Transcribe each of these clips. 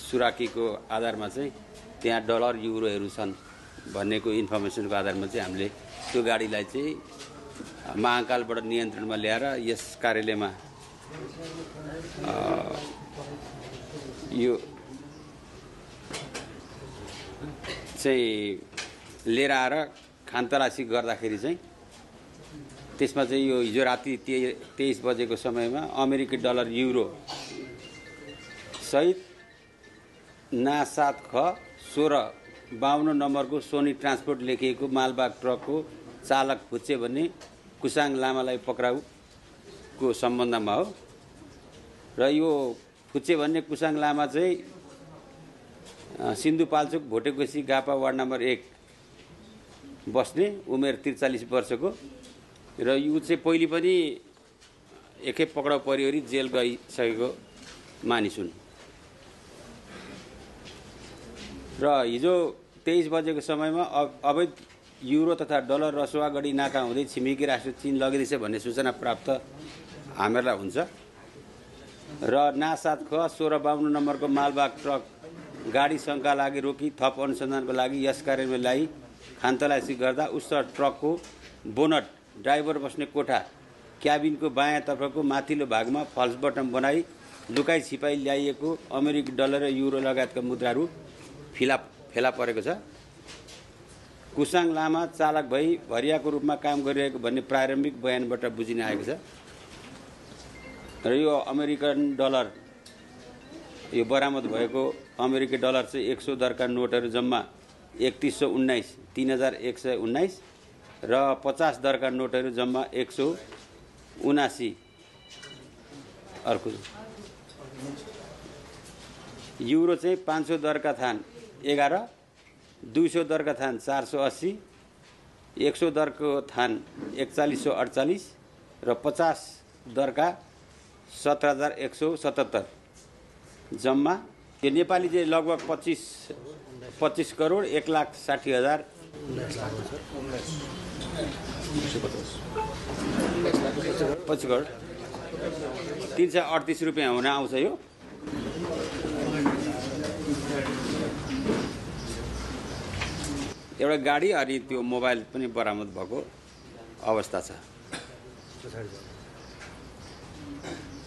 सुराकीको आधारमा चाहिँ त्यहाँ डलर युरोहरू छन् भन्नेको इन्फर्मेसनको आधारमा चाहिँ हामीले त्यो गाडीलाई चाहिँ महाकालबाट नियन्त्रणमा ल्याएर यस कार्यालयमा यो चाहिँ लिएर आएर खानतलासी गर्दाखेरि चाहिँ त्यसमा चाहिँ यो हिजो राति 23 बजेको समयमा अमेरिकी डलर युरो सहित ना 7 ख 1652 नम्बरको सोनी ट्रान्सपोर्ट लेखिएको मालबाग ट्रकको चालक फुच्चे भन्ने कुसाङ लामालाई पक्राउको सम्बन्धमा हो। र यो फुच्चे भन्ने कुसाङ लामा चाहिँ सिन्धुपाल्चोक भोटेकोसी गापा वार्ड नम्बर 1 बस्ने, उमेर 43 वर्षको र यो चाहिँ पहिले पनि एकखेप पक्राउ परिवरी जेल गइसकेको मानिस हुन्। र हिजो 23 बजेको समयमा अवैध युरो तथा डलर रसुवा गढी नाका हुँदै छिमेकी राष्ट्र चीन लगिँदैछ भन्ने सूचना प्राप्त हामीहरूलाई हुन्छ र ना 7 ख 1652 नम्बरको मालबाग ट्रक गाडी शङ्का लागि रोकी थप अनुसन्धानको लागि यस कार्यालयमा ल्याई खानतलासी गर्दा उक्त ट्रकको बोनट, ड्राइभर बस्ने कोठा, क्याबिनको बायाँतर्फको माथिल्लो भागमा फल्स बटम बनाई लुकाई छिपाई ल्याइएको अमेरिकी डलर र युरो लगायतका मुद्राहरू फेला परेको छ। कुसाङ लामा चालक भई भरियाको रूपमा काम गरिरहेको भन्ने प्रारम्भिक बयानबाट बुझिन आएको छ र यो अमेरिकन डलर यो बरामद भएको अमेरिकी डलर चाहिँ 100 दरका नोटहरू जम्मा 3119, 3119 र 50 दरका नोटहरू जम्मा 179। अर्को युरो चाहिँ 500 दरका थान 11, 200 दरका थान 480, 100 दरको थान 4148 र 50 दरका 17177 जम्मा। यो नेपाली चाहिँ लगभग 25 करोड 1,60,000 25 करोड 338 रुपियाँ हुन आउँछ। यो एउटा गाडी अनि त्यो मोबाइल पनि बरामद भएको अवस्था छ।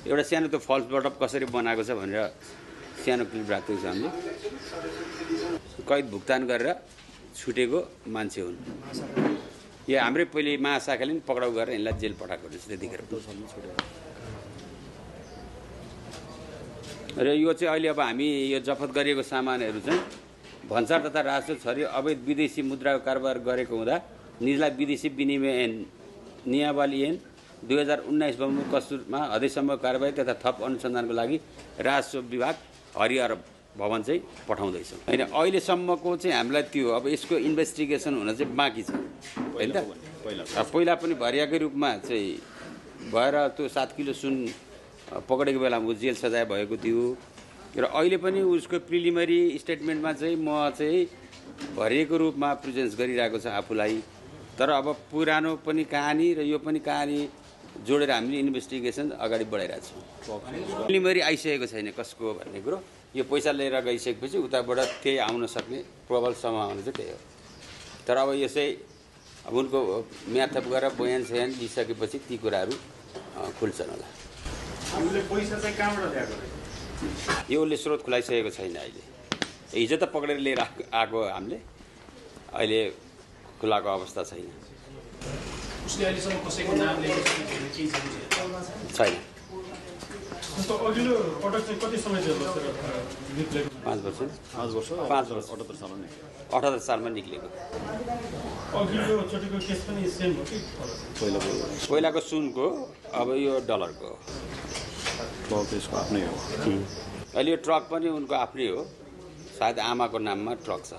एउटा सानो त्यो फल्स बटम कसरी बनाएको छ भनेर सानो क्लिप राखेको छ हामीले। कैद भुक्तान गरेर छुटेको मान्छे हुन्। यो हाम्रै पहिले महाशाखाले पनि पक्राउ गरेर यसलाई जेल पठाएको रहेछ त्यतिखेर। र यो चाहिँ अहिले अब हामी यो जफत गरिएको सामानहरू चाहिँ भन्सार तथा राजस्व छरी अवैध विदेशी मुद्राको कारोबार गरेको हुँदा निजलाई विदेशी विनिमय ऐन नियावली ऐन 2019 बमोजिम कस्तुरमा हदैसम्म कारबाही तथा थप अनुसन्धानको लागि राजस्व विभाग हरिहर भवन चाहिँ पठाउँदैछ। होइन अहिलेसम्मको चाहिँ हामीलाई त्यो अब यसको इन्भेस्टिगेसन हुन चाहिँ बाँकी छ होइन त। पहिला पनि भरियाकै रूपमा चाहिँ भएर त्यो 7 किलो सुन पकडेको बेलामा ऊ जेल सजाय भएको थियो र अहिले पनि उसको प्रिलिमिनरी स्टेटमेन्टमा चाहिँ म चाहिँ भरिएको रूपमा प्रेजेन्स गरिरहेको छ आफूलाई। तर अब पुरानो पनि कहानी र यो पनि कहानी जोडेर हामीले इन्भेस्टिगेसन अगाडि बढाइरहेको छौँ। प्रिलिमिनरी आइसकेको छैन कसको भन्ने कुरो। यो पैसा लिएर गइसकेपछि उताबाट त्यही आउन सक्ने प्रबल सम्भावना चाहिँ त्यही हो। तर अब यसै अब उनको म्याथअप गरेर बयान सयान दिइसकेपछि ती कुराहरू खुल्छन् होला। यो उसले स्रोत खुलाइसकेको छैन अहिले। हिजो त पक्रेर लिएर आएको हामीले, अहिले खुलाको अवस्था छैन। छैन। 5 वर्ष 78 सालमा निक्लेको। पहिलाको सुनको, अब यो डलरको। अहिले यो ट्रक पनि उनको आफ्नै हो, सायद आमाको नाममा ट्रक छ।